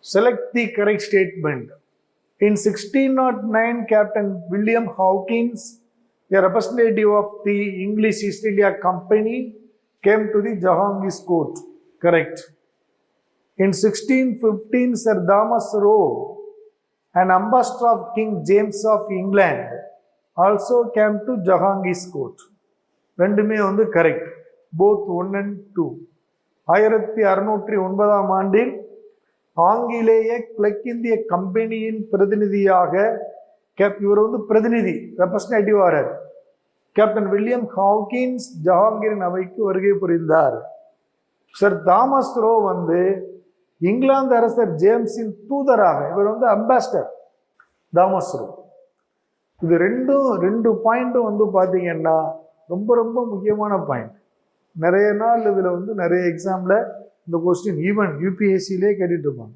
Select the correct statement. In 1609, Captain William Hawkins, a representative of the English East India Company, came to the Jahangir's court. Correct. In 1615, Sir Thomas Roe, an ambassador of King James of England, also came to Jahangir's court. ரெண்டுமே வந்து correct. Both 1 and 2. 1609 ஆண்டில் ஆங்கிலேய கிழக்கிந்திய கம்பெனியின் பிரதிநிதியாக இவர் வந்து பிரதிநிதி ரெப்ரசன்டேட்டிவ் ஆறார். கேப்டன் வில்லியம் ஹாக்கின்ஸ் ஜஹாங்கீரின் அவைக்கு வருகை புரிந்தார். சர் தாமஸ் ரோ வந்து இங்கிலாந்து அரசர் ஜேம்ஸின் தூதராக, இவர் வந்து அம்பாசிடர் தாமஸ் ரோ. இது ரெண்டு பாயிண்ட்டும் வந்து பார்த்தீங்கன்னா ரொம்ப ரொம்ப முக்கியமான பாயிண்ட். நிறைய நாள் இதில் வந்து நிறைய எக்ஸாமில் இந்த கொஸ்டின் ஈவன் யூபிஎஸ்சிலே கேட்டுட்டு இருப்பாங்க.